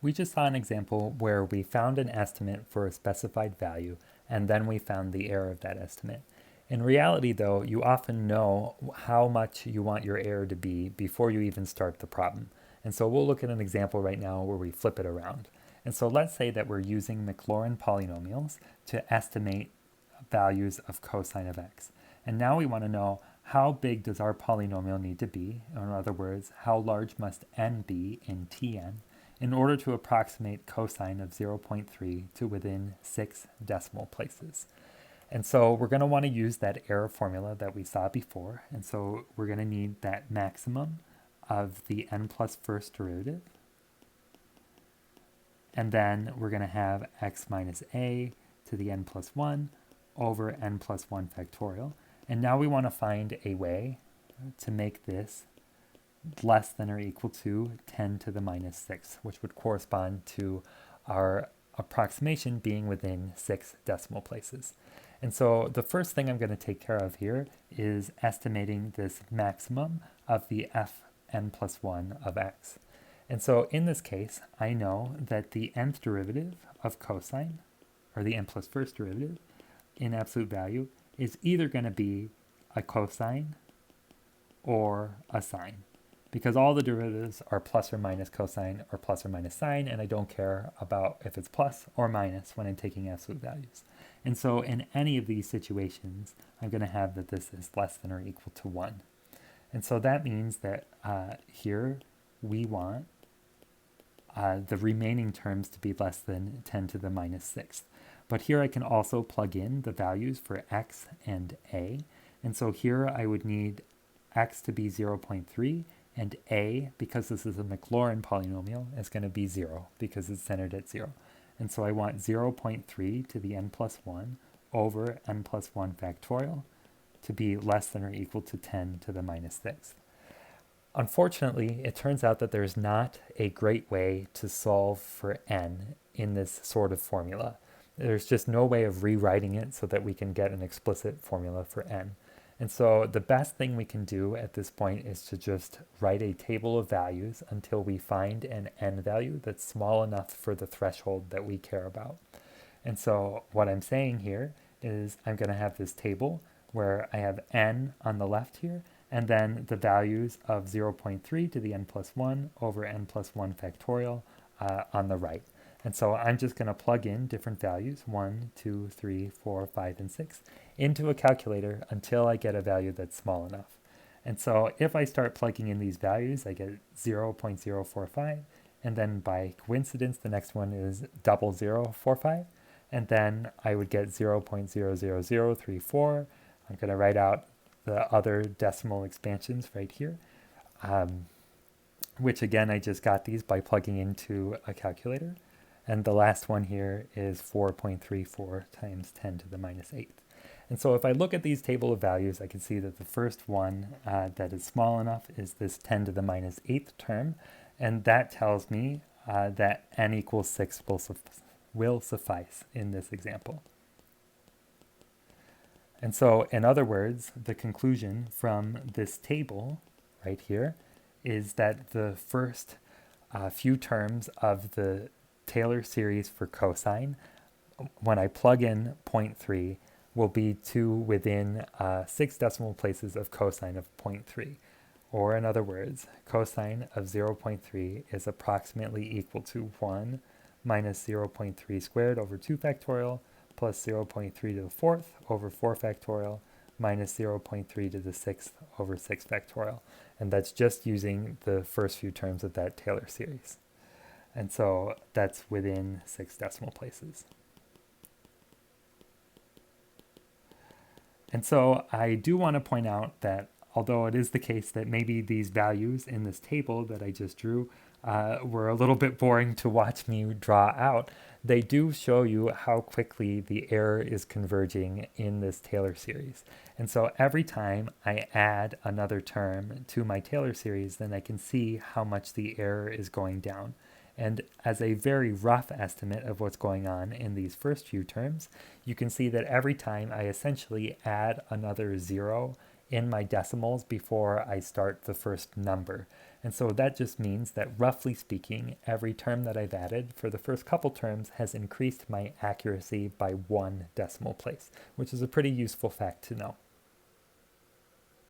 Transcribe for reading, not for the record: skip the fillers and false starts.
We just saw an example where we found an estimate for a specified value, and then we found the error of that estimate. In reality, though, you often know how much you want your error to be before you even start the problem. And so we'll look at an example right now where we flip it around. And so let's say that we're using Maclaurin polynomials to estimate values of cosine of x. And now we want to know, how big does our polynomial need to be? Or in other words, how large must n be in Tn in order to approximate cosine of 0.3 to within 6 decimal places. And so we're going to want to use that error formula that we saw before. And so we're going to need that maximum of the n plus first derivative. And then we're going to have x minus a to the n plus 1 over n plus 1 factorial. And now we want to find a way to make this less than or equal to 10 to the minus 6, which would correspond to our approximation being within 6 decimal places. And so the first thing I'm going to take care of here is estimating this maximum of the fn plus 1 of x. And so in this case, I know that the nth derivative of cosine, or the n plus first derivative, in absolute value, is either going to be a cosine or a sine, because all the derivatives are plus or minus cosine or plus or minus sine, and I don't care about if it's plus or minus when I'm taking absolute values. And so in any of these situations, I'm going to have that this is less than or equal to 1. And so that means that here we want the remaining terms to be less than 10 to the minus 6th. But here I can also plug in the values for x and a. And so here I would need x to be 0.3, and a, because this is a Maclaurin polynomial, is going to be 0 because it's centered at 0. And so I want 0.3 to the n plus 1 over n plus 1 factorial to be less than or equal to 10 to the minus 6th. Unfortunately, it turns out that there's not a great way to solve for n in this sort of formula. There's just no way of rewriting it so that we can get an explicit formula for n. And so the best thing we can do at this point is to just write a table of values until we find an n value that's small enough for the threshold that we care about. And so what I'm saying here is I'm going to have this table where I have n on the left here, and then the values of 0.3 to the n plus 1 over n plus 1 factorial on the right. And so I'm just going to plug in different values, 1, 2, 3, 4, 5, and 6, into a calculator until I get a value that's small enough. And so if I start plugging in these values, I get 0.045, and then by coincidence, the next one is 0045, and then I would get 0.00034. I'm going to write out the other decimal expansions right here, which again, I just got these by plugging into a calculator. And the last one here is 4.34 times 10 to the minus 8th. And so if I look at these table of values, I can see that the first one that is small enough is this 10 to the minus 8th term. And that tells me that n equals 6 will suffice in this example. And so in other words, the conclusion from this table right here is that the first few terms of the Taylor series for cosine, when I plug in 0.3, will be to within 6 decimal places of cosine of 0.3. Or in other words, cosine of 0.3 is approximately equal to 1 minus 0.3 squared over 2 factorial plus 0.3 to the fourth over 4 factorial minus 0.3 to the sixth over 6 factorial. And that's just using the first few terms of that Taylor series. And so that's within 6 decimal places. And so I do want to point out that although it is the case that maybe these values in this table that I just drew were a little bit boring to watch me draw out, they do show you how quickly the error is converging in this Taylor series. And so every time I add another term to my Taylor series, then I can see how much the error is going down. And as a very rough estimate of what's going on in these first few terms, you can see that every time I essentially add another 0 in my decimals before I start the first number, And so that just means that, roughly speaking, every term that I've added for the first couple terms has increased my accuracy by 1 decimal place, which is a pretty useful fact to know.